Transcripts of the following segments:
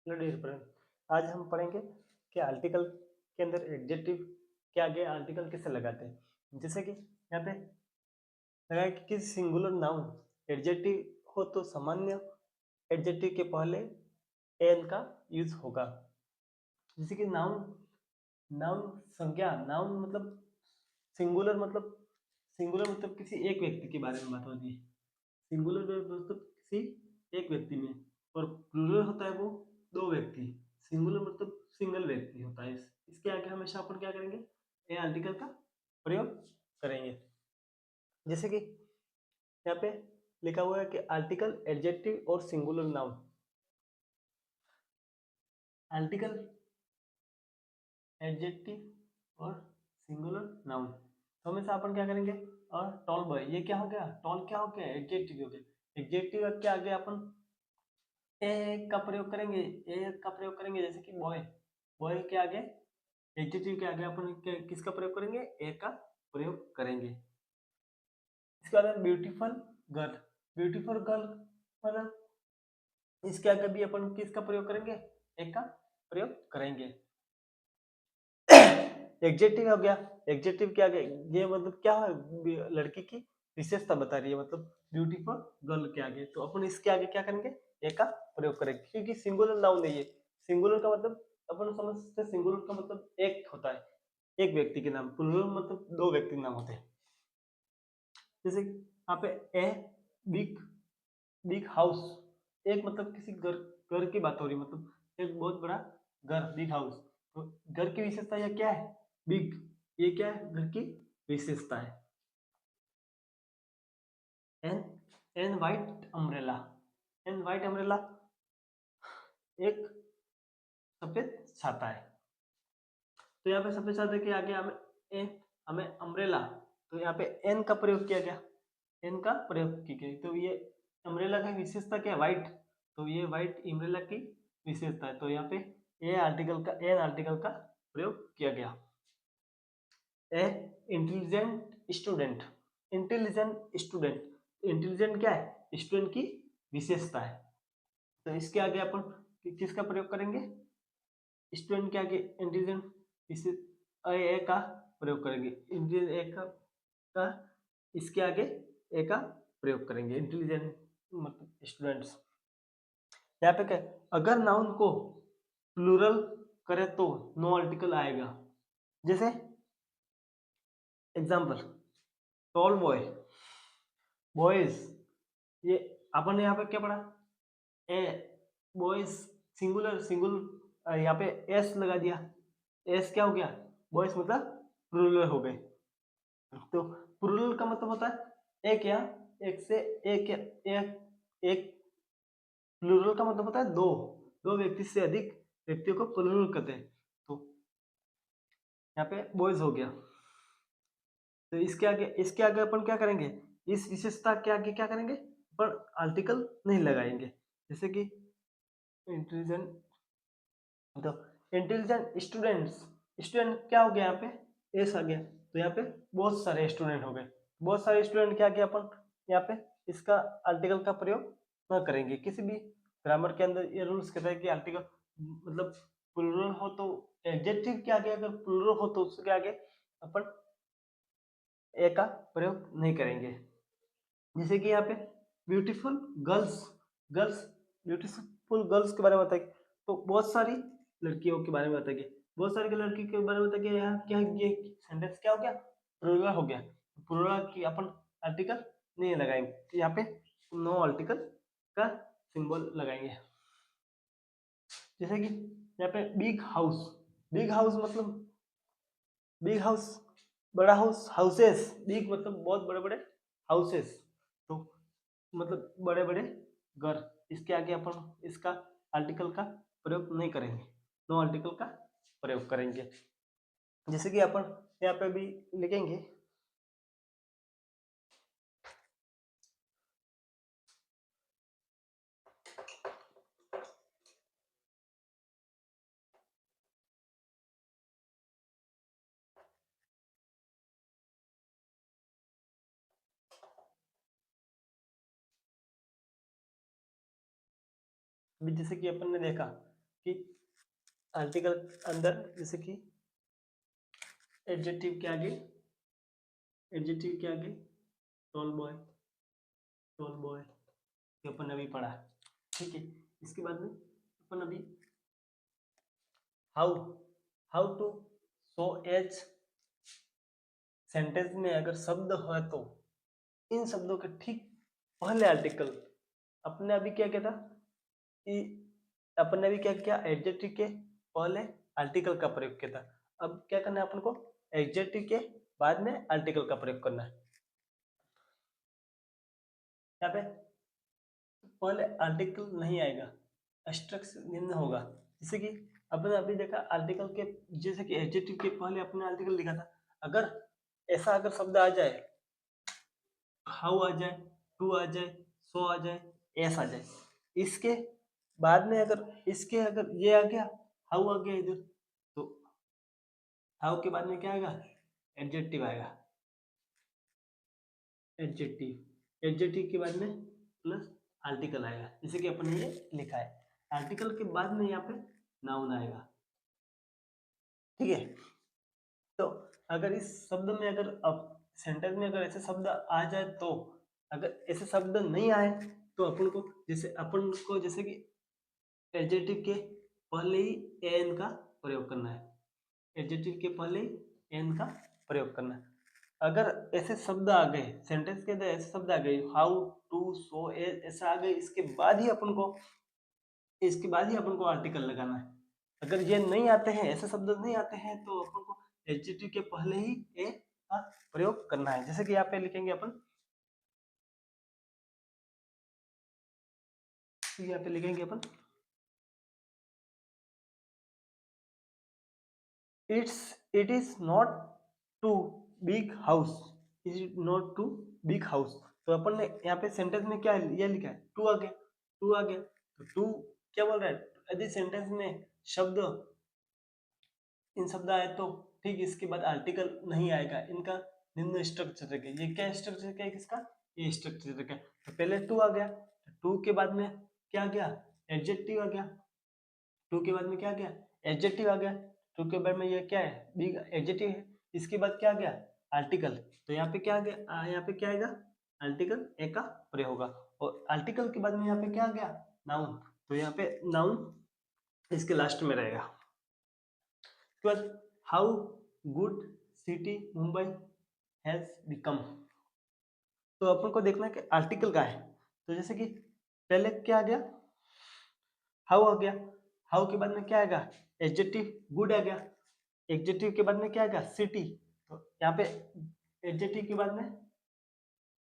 Hello dear friend, आज हम पढ़ेंगे कि आर्टिकल के अंदर एडजेक्टिव के आगे आर्टिकल कैसे लगाते हैं। जैसे कि यहाँ पे लगा कि किसी सिंगुलर नाउन एडजेक्टिव हो तो सामान्य एडजेक्टिव के पहले एन का यूज होगा। जैसे कि नाउन नाउन संज्ञा, नाउन मतलब सिंगुलर मतलब किसी एक व्यक्ति के बारे में बात होती है। सिंगुलर मतलब किसी एक व्यक्ति में, और प्लूरल होता है वो दो व्यक्ति। सिंगुलर मतलब सिंगल व्यक्ति होता है। इसके आगे हमेशा अपन क्या करेंगे, ए आर्टिकल का प्रयोग करेंगे। जैसे कि यहाँ पे लिखा हुआ है कि आर्टिकल एडजेक्टिव और सिंगुलर नाउन। आर्टिकल एडजेक्टिव और सिंगुलर नाउन तो हमेशा अपन क्या करेंगे, और टॉल बॉय, ये क्या हो गया, टॉल क्या हो गया, एडजेक्टिव हो गया। एडजेक्टिव के आगे अपन ए का प्रयोग करेंगे, जैसे कि बॉय, बॉय के आगे एडजेक्टिव के आगे अपन किसका प्रयोग करेंगे, ए का प्रयोग करेंगे। इसके बाद ब्यूटीफुल गर्ल, ब्यूटीफुल गर्ल मतलब इसके आगे भी अपन किसका प्रयोग करेंगे, ए का प्रयोग करेंगे। एडजेक्टिव हो गया, एडजेक्टिव के आगे ये मतलब क्या है, लड़की की विशेषता बता रही है, मतलब ब्यूटीफुल गर्ल के आगे तो अपन इसके आगे क्या करेंगे, ए का प्रयोग करेंगे, क्योंकि सिंगुलर नाउन है ये। सिंगुलर का मतलब अपन समझते हैं, सिंगुलर का मतलब एक होता है, एक व्यक्ति के नाम। प्लूरल मतलब दो व्यक्ति के नाम होते हैं। जैसे यहाँ पे ए बिग बिग हाउस, एक मतलब किसी घर घर की बात हो रही है, मतलब एक बहुत बड़ा घर, बिग हाउस। तो घर की विशेषता यह क्या है, बिग, ये क्या है, घर की विशेषता है। An an white umbrella, an white umbrella एक सफेद छाता है। तो यहाँ पे सफेद छाता के आगे हमें अम्ब्रेला, तो यहाँ पे एन का प्रयोग किया गया, एन का प्रयोग की गई। तो ये अम्ब्रेला की विशेषता क्या है, व्हाइट, तो ये व्हाइट अम्ब्रेला की विशेषता है। तो यहाँ पे एन आर्टिकल का प्रयोग किया गया। A intelligent student, intelligent student, intelligent क्या है, स्टूडेंट की विशेषता है। तो इसके आगे अपन किसका प्रयोग करेंगे, स्टूडेंट के आगे इंटेलिजेंट ए का प्रयोग करेंगे, इंटेलिजेंट ए का इसके आगे ए का प्रयोग करेंगे, इंटेलिजेंट मतलब स्टूडेंट्स। यहाँ पे क्या, अगर नाउन को प्लूरल करे तो नो आर्टिकल आएगा। जैसे एग्जाम्पल, टॉल बॉय, बॉयज, ये अपन ने यहाँ पे क्या पढ़ा, ए बॉयज सिंगुलर यहाँ पे एस लगा दिया, एस क्या हो गया, बॉयज मतलब प्लूरल हो गए। तो प्लूरल का मतलब होता है एक या एक से एक या एक प्लूरल का मतलब होता है दो, दो व्यक्ति से अधिक व्यक्तियों को प्लूरल कहते हैं। तो यहाँ पे बॉयज हो गया, तो इसके आगे अपन क्या करेंगे, इस विशेषता के आगे क्या करेंगे, अपन आर्टिकल नहीं लगाएंगे। जैसे कि इंटेलिजेंट, तो इंटेलिजेंट स्टूडेंट्स, स्टूडेंट क्या हो गया, यहाँ पे एस आ गया, तो यहाँ पे बहुत सारे स्टूडेंट हो गए। बहुत सारे स्टूडेंट क्या किया अपन, यहाँ पे इसका आर्टिकल का प्रयोग न करेंगे। किसी भी ग्रामर के अंदर ये रूल्स कहता है कि आर्टिकल मतलब प्लूरल हो तो एडजेक्टिव के आगे, अगर प्लूरल हो तो उसके आगे अपन ए का प्रयोग नहीं करेंगे। जैसे कि यहाँ पे beautiful girls, girls beautiful girls के बारे में बताएंगे, तो बहुत सारी लड़कियों के बारे में बताएंगे, बहुत सारी लड़की के बारे में बताएंगे। यहाँ क्या, ये सेंटेंस क्या हो गया, प्लूरल हो गया। प्लूरल की अपन आर्टिकल नहीं लगाएंगे, यहाँ पे नो आर्टिकल का सिंबल लगाएंगे। जैसे कि यहाँ पे बिग हाउस, बिग हाउस मतलब बिग हाउस बड़ा हाउस, हाउसेस, बिग मतलब बहुत बड़े बड़े हाउसेस, तो मतलब बड़े बड़े घर। इसके आगे अपन इसका आर्टिकल का प्रयोग नहीं करेंगे, नो आर्टिकल का प्रयोग करेंगे। जैसे कि अपन यहाँ पे भी लिखेंगे, जैसे कि अपन ने देखा कि आर्टिकल अंदर जैसे कि एडजेक्टिव के आगे टॉल बॉय ये अपन अभी पढ़ा, ठीक है। इसके बाद में अपन अभी how how to so as sentence में अगर शब्द है तो इन शब्दों के ठीक पहले आर्टिकल अपने अभी क्या था कि अपन ने अभी क्या किया, एडजेक्टिव के पहले आर्टिकल का प्रयोग किया था। अब क्या करना है अपन को, एडजेक्टिव के बाद में आर्टिकल का प्रयोग करना है। यहाँ पे पहले आर्टिकल नहीं आएगा, स्ट्रक्चर निम्न होगा। जैसे कि अपन अभी देखा आर्टिकल के, जैसे कि एडजेक्टिव के पहले अपने आर्टिकल लिखा था। अगर ऐसा अगर शब्द आ जाए, हाउ आ जाए, टू आ जाए, सो आ जाए, एस आ जाए, इसके बाद में अगर इसके अगर ये आ गया, हाउ आ गया इधर, तो हाउ के बाद में क्या आएगा, एडजेक्टिव आएगा। एडजेक्टिव के बाद में प्लस आर्टिकल आएगा, जैसे कि अपन ने ये लिखा है। आर्टिकल के बाद में यहाँ पे नाउन आएगा, ठीक है। तो अगर इस शब्द में अगर अब सेंटेंस में अगर ऐसे शब्द आ जाए तो, अगर ऐसे शब्द नहीं आए तो जैसे कि एडजेक्टिव के पहले ही एन का प्रयोग करना है। एडजेक्टिव के पहले ही एन का प्रयोग करना है। अगर ऐसे शब्द आ गए सेंटेंस के अंदर, ऐसे शब्द आ गए हाउ टू सो ऐसा आ गए, इसके बाद ही अपन को आर्टिकल लगाना है। अगर ये नहीं आते हैं, ऐसे शब्द नहीं आते हैं, तो अपन को एडजेक्टिव के पहले ही ए का प्रयोग करना है। जैसे कि यहाँ पे लिखेंगे अपन, यहाँ पे लिखेंगे अपन it is not too big house, is it not too big house. तो अपन ने यहाँ पे सेंटेंस में क्या ये लिखा है, टू आ गया, तो टू क्या बोल रहा है, यदि सेंटेंस में शब्द इन शब्द आए तो ठीक, इसके बाद आर्टिकल नहीं आएगा, इनका निम्न स्ट्रक्चर है। ये क्या स्ट्रक्चर है किसका, ये स्ट्रक्चर है। तो पहले टू आ गया, टू के बाद में क्या आ गया, एडजेक्टिव आ गया। टू के बाद में क्या आ गया, एडजेक्टिव आ गया। टू के बाद में ये क्या है, बिग एडजेक्टिव है। इसके बाद क्या आ गया, आर्टिकल। तो यहाँ पे क्या आ गया, यहाँ पे क्या आएगा, आर्टिकल ए का प्रयोग होगा। और आर्टिकल के बाद में यहाँ पे क्या आ गया, नाउन। तो यहाँ पे नाउन इसके लास्ट में रहेगा। How good city Mumbai has become. तो अपन को देखना है कि आर्टिकल का है। तो जैसे कि पहले क्या आ गया, हाउ आ गया। हाउ के बाद में क्या आएगा, एडजेक्टिव गुड आ गया। एडजेक्टिव के बाद में क्या आएगा, सिटी। तो यहाँ पे एडजेक्टिव के बाद में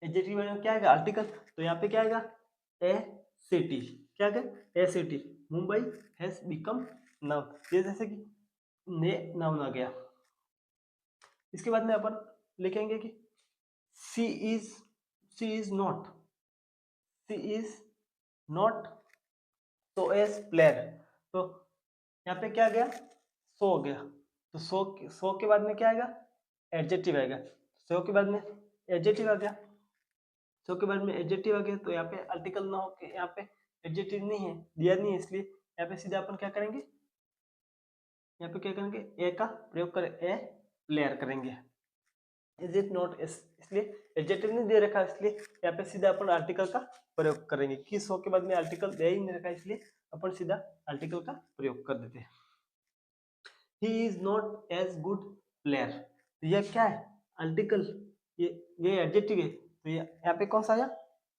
क्या आएगा, आर्टिकल। तो यहाँ पे क्या आएगा, ए सिटी। क्या आएगा, a city Mumbai has become known. ये जैसे कि ने नाउन आ गया। इसके बाद में अपन लिखेंगे कि C is not so as player. तो यहाँ पे क्या गया, सो हो गया। तो सो के बाद में क्या आएगा, एडजेक्टिव आएगा। सो के बाद में एडजेक्टिव आ गया, सो के बाद में एडजेक्टिव आ गया। तो यहाँ पे आर्टिकल ना हो के यहाँ पे एडजेक्टिव नहीं है, दिया नहीं है, इसलिए यहाँ पे सीधा अपन क्या करेंगे, यहाँ पे क्या करेंगे, ए का प्रयोग करें, ए प्लेयर करेंगे। इज इट नॉट, इसलिए एडजेक्टिव नहीं दे रखा, इसलिए यहाँ पे सीधा अपन आर्टिकल का प्रयोग करेंगे। किस हो के बाद में आर्टिकल दे ही नहीं रखा, इसलिए अपन सीधा आर्टिकल का प्रयोग कर देते हैं। He is not as good player. तो यह क्या है, आर्टिकल, ये एडजेक्टिव है। तो यहाँ पे कौन सा आया,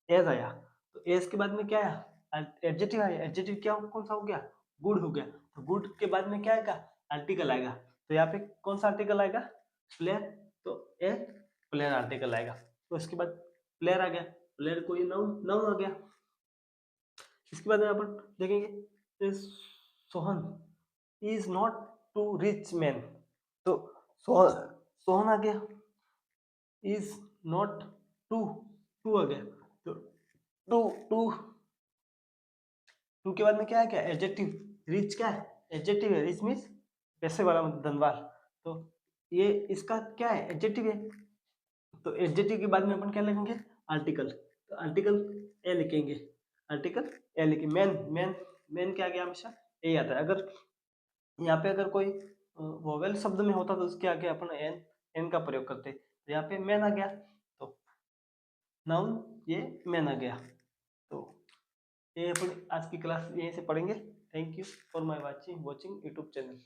एज आया। तो एज के बाद में क्या आया, एडजेक्टिव आया। एडजेक्टिव क्या कौन सा हो गया, गुड हो गया। तो गुड के बाद में क्या आएगा, आर्टिकल आएगा। तो यहाँ पे कौन सा आर्टिकल आएगा, प्लेयर। तो ए प्लेयर आर्टिकल आएगा। तो इसके बाद प्लेयर आ गया, प्लेयर को ये नाउन आ गया। इसके बाद में अपन देखेंगे Sohan is not too rich man. तो सोहन आ गया, इज नॉट टू आ गया। तो टू के बाद में क्या है, क्या एडजेक्टिव। रिच क्या है, एडजेक्टिव है। रिच मीन्स पैसे वाला, मतलब धनवान। तो ये इसका क्या है, एडजेक्टिव है। तो एडजेक्टिव के बाद में अपन क्या लिखेंगे, आर्टिकल। तो आर्टिकल ए लिखेंगे, आर्टिकल ए लिखेंगे। मैन क्या गया हमेशा, यही आता है। अगर यहाँ पे अगर कोई वोवेल शब्द में होता तो उसके आगे अपन एन एन का प्रयोग करते। तो यहाँ पे मैन आ गया, तो नाउन ये मैन आ गया। तो ये अपन आज की क्लास यहीं से पढ़ेंगे। Thank you for my watching YouTube channel.